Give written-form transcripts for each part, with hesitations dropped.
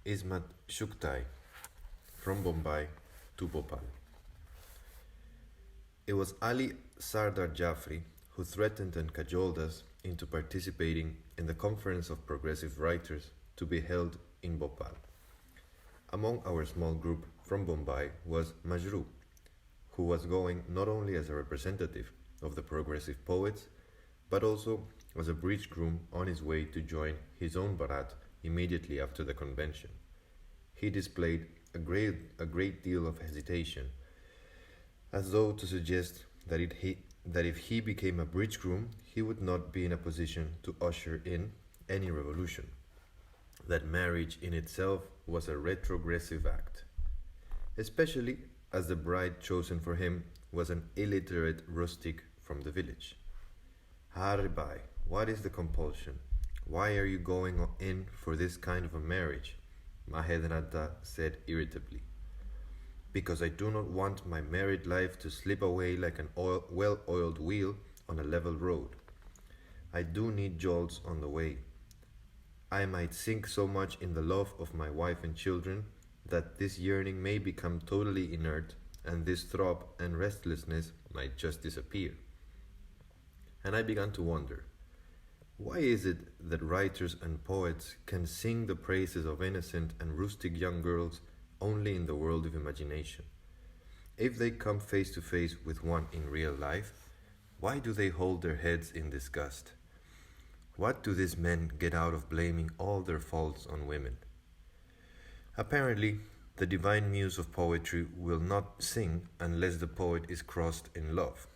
Ismat Chughtai from Bombay to Bhopal. It was Ali Sardar Jafri who threatened and cajoled us into participating in the Conference of Progressive Writers to be held in Bhopal. Among our small group from Bombay was Majru, who was going not only as a representative of the progressive poets, but also as a bridge groom on his way to join his own barat immediately after the convention. He displayed a great deal of hesitation, as though to suggest that if he became a bridge groom, he would not be in a position to usher in any revolution, that marriage in itself was a retrogressive act, especially as the bride chosen for him was an illiterate rustic from the village. Harbai, what is the compulsion? Why are you going in for this kind of a marriage? Mahednata said irritably. Because I do not want my married life to slip away like an well-oiled wheel on a level road. I do need jolts on the way. I might sink so much in the love of my wife and children that this yearning may become totally inert, and this throb and restlessness might just disappear. And I began to wonder, why is it that writers and poets can sing the praises of innocent and rustic young girls only in the world of imagination? If they come face to face with one in real life, why do they hold their heads in disgust? What do these men get out of blaming all their faults on women? Apparently, the divine muse of poetry will not sing unless the poet is crossed in love.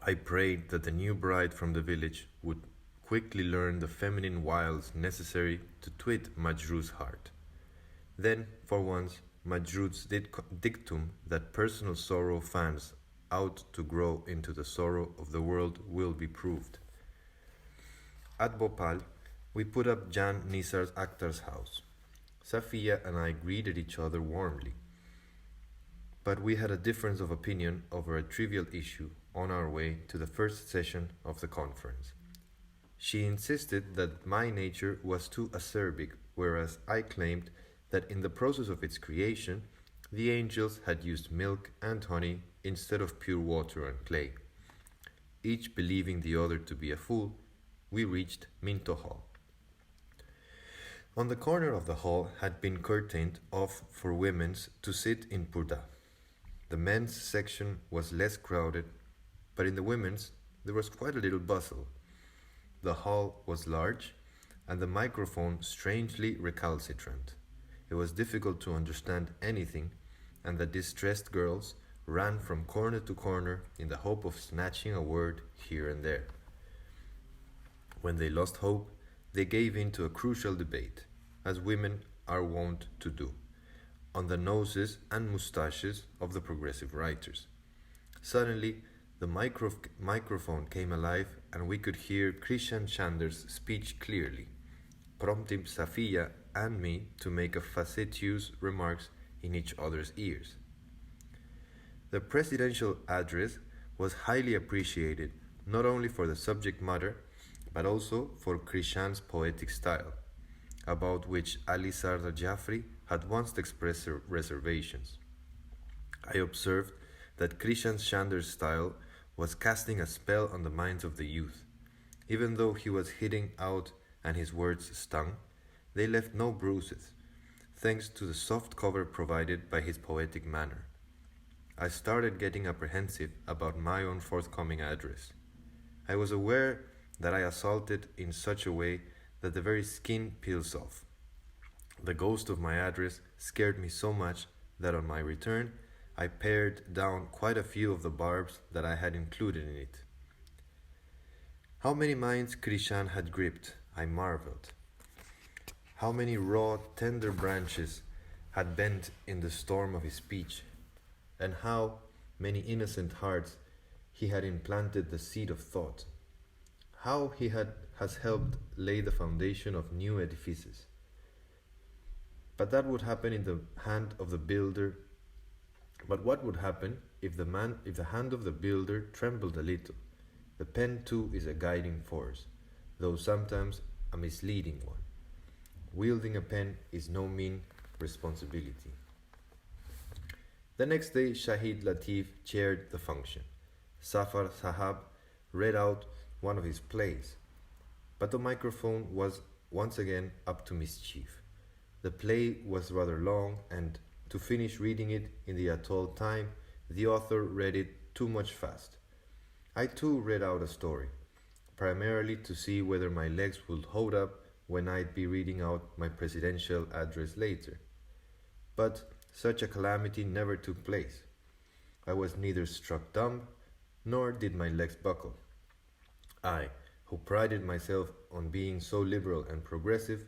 I prayed that the new bride from the village would quickly learn the feminine wiles necessary to twit Majru's heart. Then, for once, Majru's dictum that personal sorrow fans out to grow into the sorrow of the world will be proved. At Bhopal, we put up Jan Nisar's Akhtar's house. Safiya and I greeted each other warmly, but we had a difference of opinion over a trivial issue on our way to the first session of the conference. She insisted that my nature was too acerbic, whereas I claimed that in the process of its creation, the angels had used milk and honey instead of pure water and clay. Each believing the other to be a fool, we reached Minto Hall. On the corner of the hall had been curtained off for women's to sit in purdah. The men's section was less crowded, but in the women's there was quite a little bustle. The hall was large, and the microphone strangely recalcitrant. It was difficult to understand anything, and the distressed girls ran from corner to corner in the hope of snatching a word here and there. When they lost hope, they gave in to a crucial debate, as women are wont to do, on the noses and moustaches of the progressive writers. Suddenly, the microphone came alive, and we could hear Krishan Chander's speech clearly, prompting Safiya and me to make a facetious remarks in each other's ears. The presidential address was highly appreciated, not only for the subject matter, but also for Krishan's poetic style, about which Ali Sardar Jafri had once expressed reservations. I observed that Krishan Chander's style was casting a spell on the minds of the youth. Even though he was hitting out and his words stung, they left no bruises, thanks to the soft cover provided by his poetic manner. I started getting apprehensive about my own forthcoming address. I was aware that I assaulted in such a way that the very skin peels off. The ghost of my address scared me so much that on my return, I pared down quite a few of the barbs that I had included in it. How many minds Krishan had gripped, I marveled. How many raw, tender branches had bent in the storm of his speech, and how many innocent hearts he had implanted the seed of thought. How he has helped lay the foundation of new edifices. But that would happen in the hand of the builder. But what would happen if the hand of the builder trembled a little? The pen too is a guiding force, though sometimes a misleading one. wielding a pen is no mean responsibility. The next day, Shahid Latif chaired the function. Safar Sahab read out one of his plays, but the microphone was once again up to mischief. The play was rather long, and to finish reading it in the atoll time, the author read it too much fast. I too read out a story, primarily to see whether my legs would hold up when I'd be reading out my presidential address later. But such a calamity never took place. I was neither struck dumb, nor did my legs buckle. I, who prided myself on being so liberal and progressive,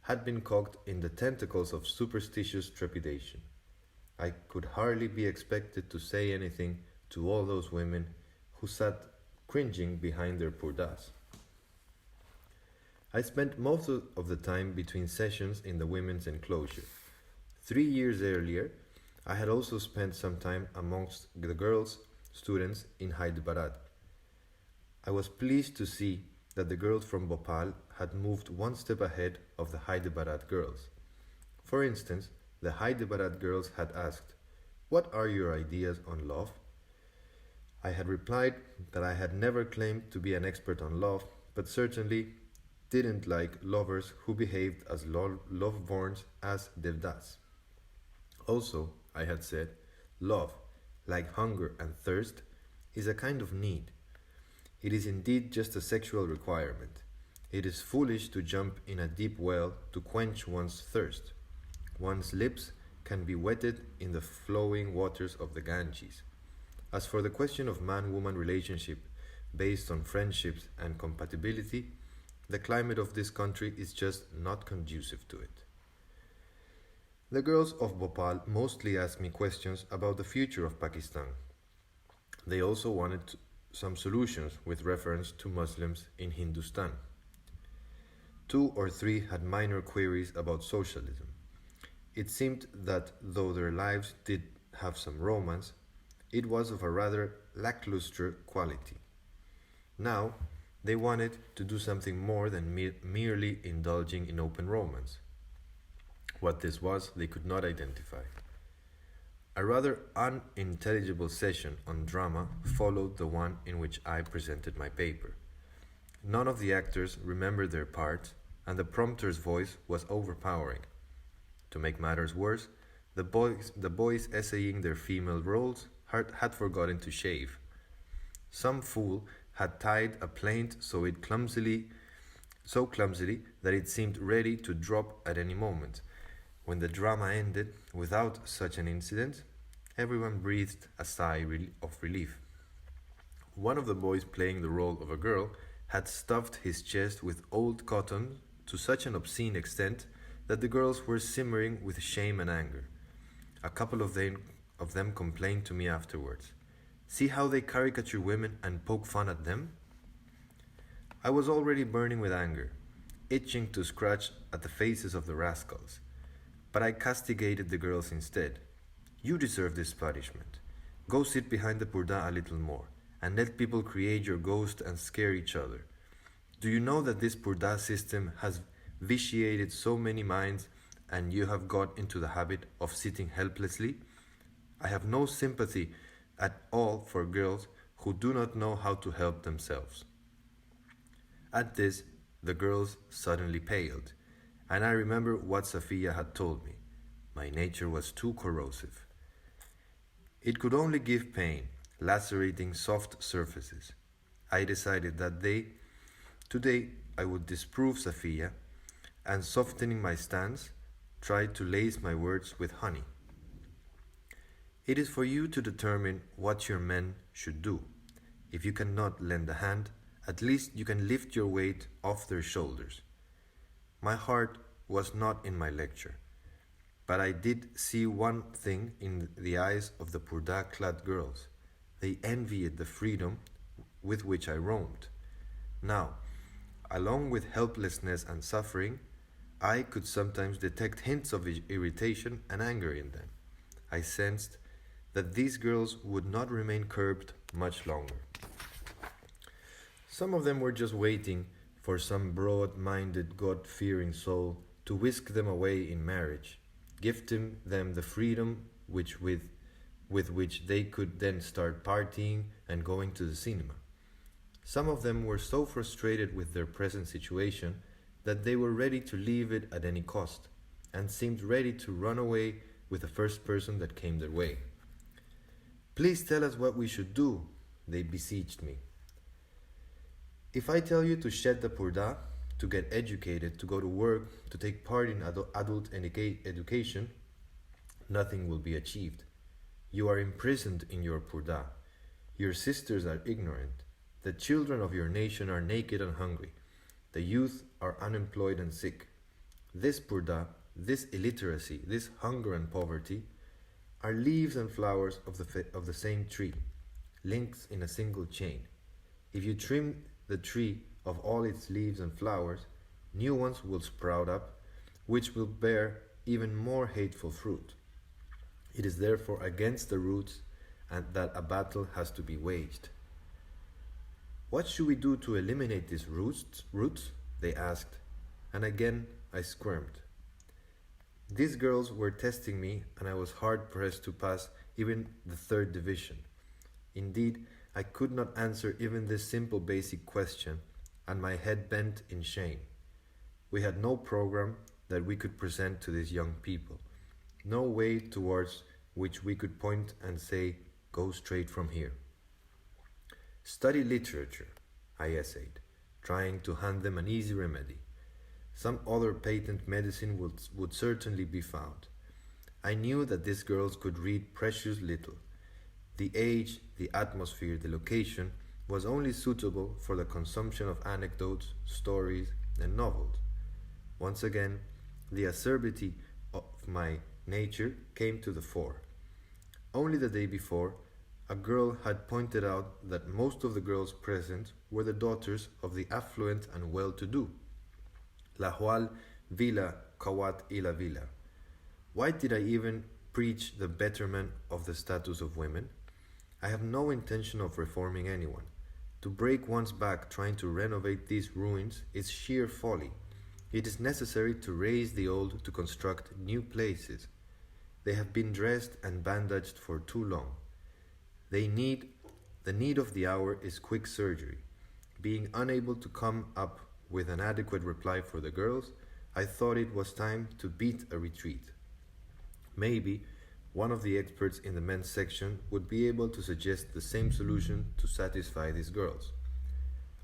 had been caught in the tentacles of superstitious trepidation. I could hardly be expected to say anything to all those women who sat cringing behind their purdas. I spent most of the time between sessions in the women's enclosure. 3 years earlier, I had also spent some time amongst the girls' students in Hyderabad. I was pleased to see that the girls from Bhopal had moved one step ahead of the Hyderabad girls. For instance, the Hyderabad girls had asked, "What are your ideas on love?" I had replied that I had never claimed to be an expert on love, but certainly didn't like lovers who behaved as love-borns as devdas. Also, I had said, love, like hunger and thirst, is a kind of need. It is indeed just a sexual requirement. It is foolish to jump in a deep well to quench one's thirst. One's lips can be wetted in the flowing waters of the Ganges. As for the question of man-woman relationship based on friendships and compatibility, the climate of this country is just not conducive to it. The girls of Bhopal mostly asked me questions about the future of Pakistan. They also wanted some solutions with reference to Muslims in Hindustan. 2 or 3 had minor queries about socialism. It seemed that though their lives did have some romance, it was of a rather lackluster quality. Now, they wanted to do something more than merely indulging in open romance. What this was, they could not identify. A rather unintelligible session on drama followed the one in which I presented my paper. None of the actors remembered their parts, and the prompter's voice was overpowering. To make matters worse, the boys essaying their female roles had forgotten to shave. Some fool had tied a plaint so clumsily that it seemed ready to drop at any moment. When the drama ended without such an incident, everyone breathed a sigh of relief. One of the boys playing the role of a girl had stuffed his chest with old cotton to such an obscene extent that the girls were simmering with shame and anger. A couple of them complained to me afterwards. "See how they caricature women and poke fun at them?" I was already burning with anger, itching to scratch at the faces of the rascals. But I castigated the girls instead. "You deserve this punishment. Go sit behind the purdah a little more, and let people create your ghost and scare each other. Do you know that this purdah system has vitiated so many minds, and you have got into the habit of sitting helplessly? I have no sympathy at all for girls who do not know how to help themselves." At this, the girls suddenly paled, and I remember what Safiya had told me. My nature was too corrosive. It could only give pain, lacerating soft surfaces. I decided that today I would disprove Safiya, and softening my stance, tried to lace my words with honey. "It is for you to determine what your men should do. If you cannot lend a hand, at least you can lift your weight off their shoulders." My heart was not in my lecture, but I did see one thing in the eyes of the purdah-clad girls. They envied the freedom with which I roamed. Now, along with helplessness and suffering, I could sometimes detect hints of irritation and anger in them. I sensed that these girls would not remain curbed much longer. Some of them were just waiting for some broad-minded, God-fearing soul to whisk them away in marriage, gifting them the freedom with which they could then start partying and going to the cinema. Some of them were so frustrated with their present situation that they were ready to leave it at any cost, and seemed ready to run away with the first person that came their way. Please tell us what we should do, they besieged me. If I tell you to shed the purdah, to get educated, to go to work, to take part in adult education, nothing will be achieved. You are imprisoned in your purdah. Your sisters are ignorant. The children of your nation are naked and hungry. The youth are unemployed and sick. This purdah, this illiteracy, this hunger and poverty, are leaves and flowers of the same tree, links in a single chain. If you trim the tree of all its leaves and flowers, new ones will sprout up, which will bear even more hateful fruit. It is therefore against the roots and that a battle has to be waged. What should we do to eliminate these roots? They asked, and again I squirmed. These girls were testing me, and I was hard pressed to pass even the third division. Indeed, I could not answer even this simple basic question, and my head bent in shame. We had no program that we could present to these young people, no way towards which we could point and say, go straight from here. Study literature, I essayed, trying to hand them an easy remedy. Some other patent medicine would certainly be found. I knew that these girls could read precious little. The age, the atmosphere, the location was only suitable for the consumption of anecdotes, stories, and novels. Once again, the acerbity of my nature came to the fore. Only the day before, a girl had pointed out that most of the girls present were the daughters of the affluent and well-to-do. La cual villa kawat ila villa. Why did I even preach the betterment of the status of women? I have no intention of reforming anyone. To break one's back trying to renovate these ruins is sheer folly. It is necessary to raze the old to construct new places. They have been dressed and bandaged for too long. The need of the hour is quick surgery. Being unable to come up with an adequate reply for the girls, I thought it was time to beat a retreat. Maybe one of the experts in the men's section would be able to suggest the same solution to satisfy these girls.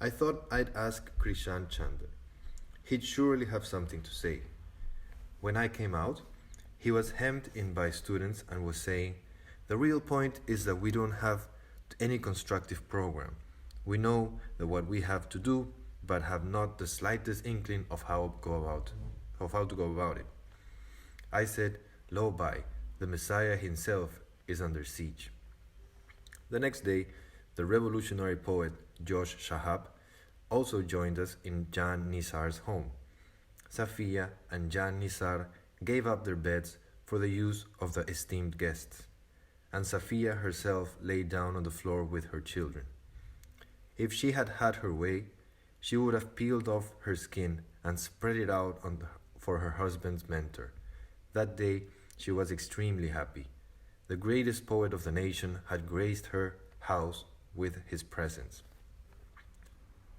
I thought I'd ask Krishan Chandra. He'd surely have something to say. When I came out, he was hemmed in by students and was saying, the real point is that we don't have any constructive program. We know that what we have to do, but have not the slightest inkling of how to go about it. I said, lo by, the Messiah himself is under siege. The next day, the revolutionary poet Josh Shahab also joined us in Jan Nisar's home. Safiya and Jan Nisar gave up their beds for the use of the esteemed guests, and Safiya herself lay down on the floor with her children. If she had had her way, she would have peeled off her skin and spread it out for her husband's mentor. That day, she was extremely happy. The greatest poet of the nation had graced her house with his presence.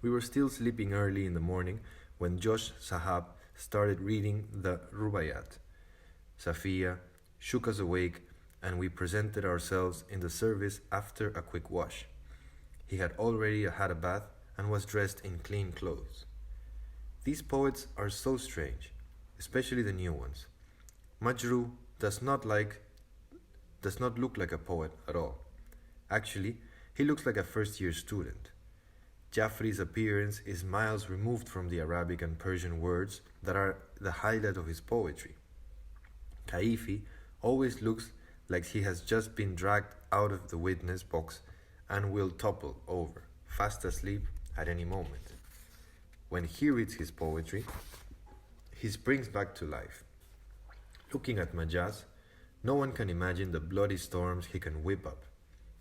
We were still sleeping early in the morning when Josh Sahab started reading the Rubaiyat. Safiya shook us awake, and we presented ourselves in the service after a quick wash. He had already had a bath and was dressed in clean clothes. These poets are so strange, especially the new ones. Majru does not look like a poet at all. Actually, he looks like a first-year student. Jaffrey's appearance is miles removed from the Arabic and Persian words that are the highlight of his poetry. Kaifi always looks like he has just been dragged out of the witness box and will topple over, fast asleep at any moment. When he reads his poetry, he springs back to life. Looking at Majaz, no one can imagine the bloody storms he can whip up.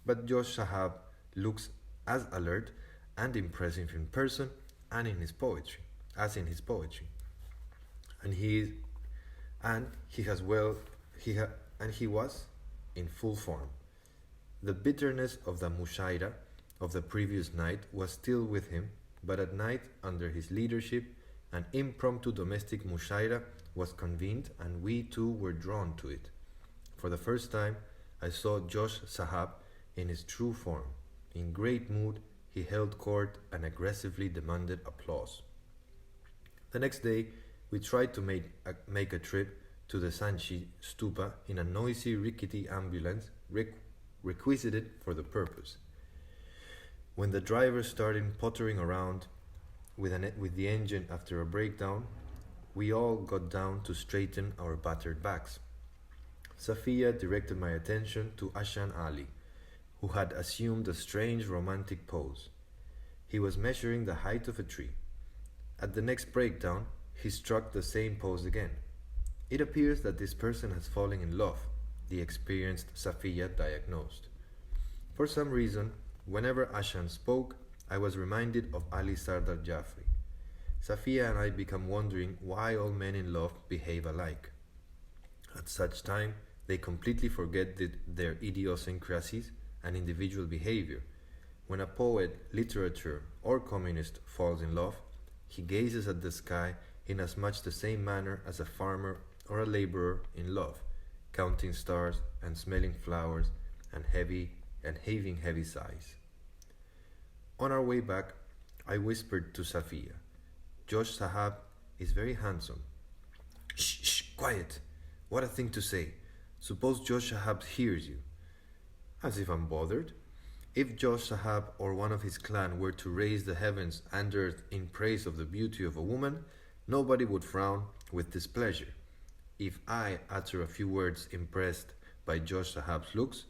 But Josh Shahab looks as alert and impressive in person and in his poetry. and and he has well he ha, and he was in full form. The bitterness of the mushaira of the previous night was still with him, but at night, under his leadership, an impromptu domestic mushaira was convened, and we too were drawn to it. For the first time, I saw Josh Sahab in his true form. In great mood, he held court and aggressively demanded applause. The next day, we tried to make a trip to the Sanchi stupa in a noisy, rickety ambulance requisited for the purpose. When the driver started pottering around with the engine after a breakdown, we all got down to straighten our battered backs. Safiya directed my attention to Ashan Ali, who had assumed a strange romantic pose. He was measuring the height of a tree. At the next breakdown, he struck the same pose again. It appears that this person has fallen in love, the experienced Safiya diagnosed. For some reason, whenever Ashan spoke, I was reminded of Ali Sardar Jafri. Safiya and I became wondering why all men in love behave alike. At such time, they completely forget their idiosyncrasies and individual behavior. When a poet, literature, or communist falls in love, he gazes at the sky in as much the same manner as a farmer or a laborer in love, counting stars and smelling flowers and having heavy sighs. On our way back, I whispered to Safiya, Josh Sahab is very handsome. Shh, shh, quiet. What a thing to say. Suppose Josh Sahab hears you. As if I'm bothered. If Josh Sahab or one of his clan were to raise the heavens and earth in praise of the beauty of a woman, nobody would frown with displeasure. If I utter a few words impressed by Josh Sahab's looks,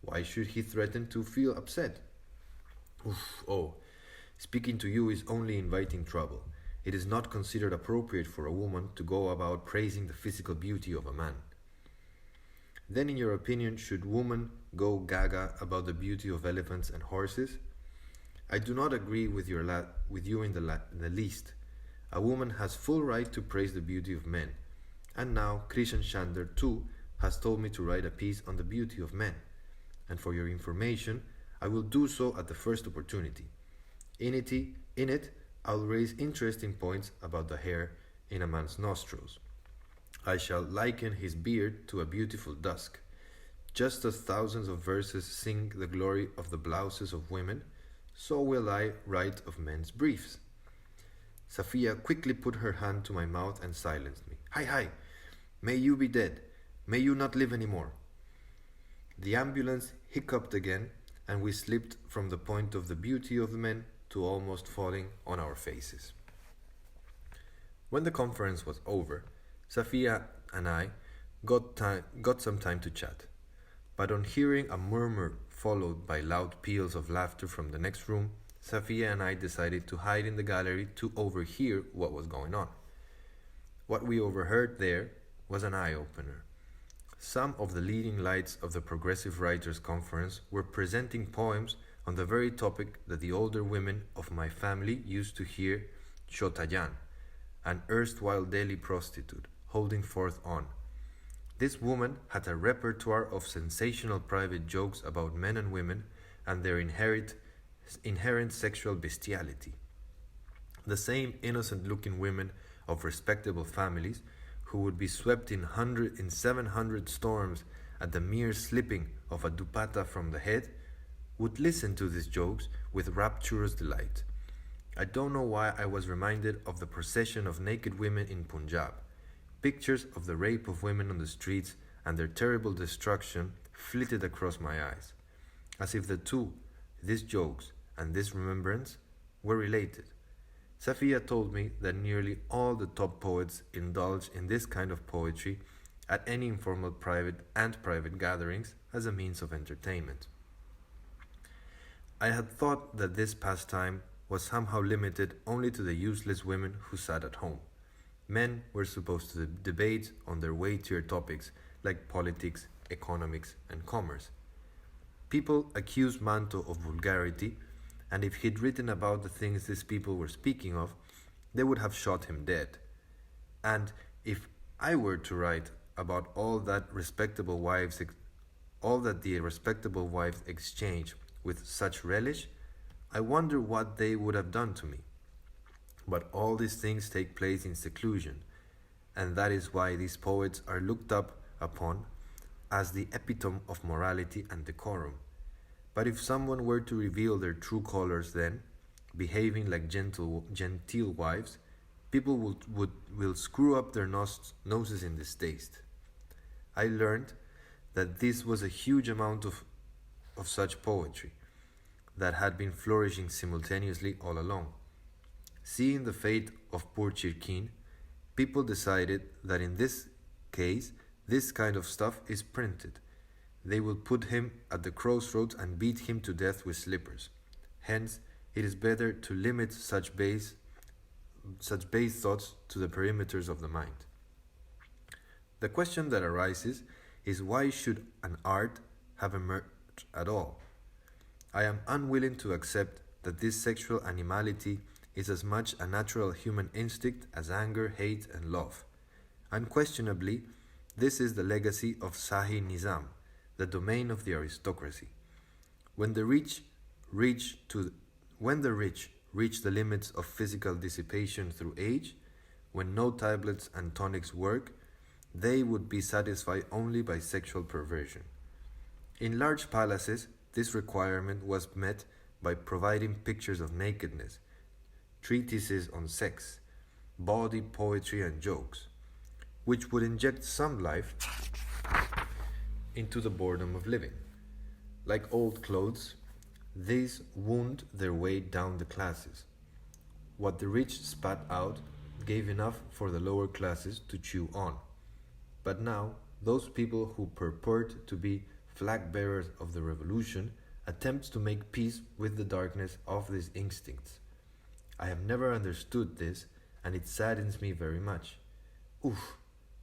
why should he threaten to feel upset? Oh, speaking to you is only inviting trouble. It is not considered appropriate for a woman to go about praising the physical beauty of a man. Then, in your opinion, should women go gaga about the beauty of elephants and horses? I do not agree with you in the least. A woman has full right to praise the beauty of men. And now Krishan Chandler too has told me to write a piece on the beauty of men. And for your information, I will do so at the first opportunity. In it, I'll raise interesting points about the hair in a man's nostrils. I shall liken his beard to a beautiful dusk. Just as thousands of verses sing the glory of the blouses of women, so will I write of men's briefs. Safiya quickly put her hand to my mouth and silenced me. Hi, may you be dead. May you not live any more. The ambulance hiccuped again, and we slipped from the point of the beauty of the men to almost falling on our faces. When the conference was over, Safiya and I got some time to chat. But on hearing a murmur followed by loud peals of laughter from the next room, Safiya and I decided to hide in the gallery to overhear what was going on. What we overheard there was an eye-opener. Some of the leading lights of the Progressive Writers' Conference were presenting poems on the very topic that the older women of my family used to hear Chughtai, an erstwhile Delhi prostitute, holding forth on. This woman had a repertoire of sensational private jokes about men and women and their inherent sexual bestiality. The same innocent-looking women of respectable families who would be swept in 700 storms at the mere slipping of a dupatta from the head would listen to these jokes with rapturous delight. I don't know why I was reminded of the procession of naked women in Punjab. Pictures of the rape of women on the streets and their terrible destruction flitted across my eyes, as if the two, these jokes and this remembrance, were related. Safiya told me that nearly all the top poets indulge in this kind of poetry at any informal private gatherings as a means of entertainment. I had thought that this pastime was somehow limited only to the useless women who sat at home. Men were supposed to debate on their weightier topics like politics, economics, and commerce. People accused Manto of vulgarity, and if he'd written about the things these people were speaking of, they would have shot him dead. And If I were to write about all that the respectable wives exchange with such relish, I wonder what they would have done to me. But all these things take place in seclusion, and that is why these poets are looked up upon as the epitome of morality and decorum. But if someone were to reveal their true colors then, behaving like genteel wives, people will screw up their noses in distaste. I learned that this was a huge amount of such poetry that had been flourishing simultaneously all along. Seeing the fate of poor Chirkin, people decided that in this case, this kind of stuff is printed. They will put him at the crossroads and beat him to death with slippers. Hence, it is better to limit such base thoughts to the perimeters of the mind. The question that arises is why should an art have emerged at all? I am unwilling to accept that this sexual animality is as much a natural human instinct as anger, hate, and love. Unquestionably, this is the legacy of Shahi Nizam, the domain of the aristocracy. When the rich reach the limits of physical dissipation through age, when no tablets and tonics work, they would be satisfied only by sexual perversion. In large palaces, this requirement was met by providing pictures of nakedness, treatises on sex, bawdy poetry and jokes, which would inject some life into the boredom of living. Like old clothes, these wound their way down the classes. What the rich spat out gave enough for the lower classes to chew on. But now, those people who purport to be flag bearers of the revolution attempt to make peace with the darkness of these instincts. I have never understood this, and it saddens me very much. Oof,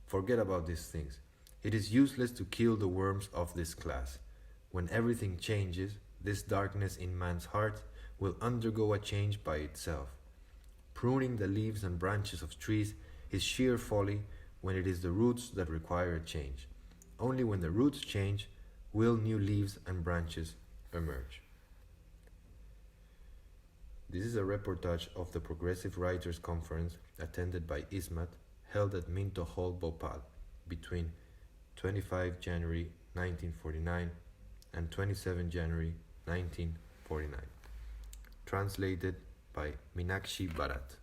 forget about these things. It is useless to kill the worms of this class. When everything changes, this darkness in man's heart will undergo a change by itself. Pruning the leaves and branches of trees is sheer folly when it is the roots that require a change. Only when the roots change will new leaves and branches emerge. This is a reportage of the Progressive Writers' Conference attended by Ismat, held at Minto Hall, Bhopal, between 25 January 1949 and 27 January 1949. Translated by Minakshi Bharat.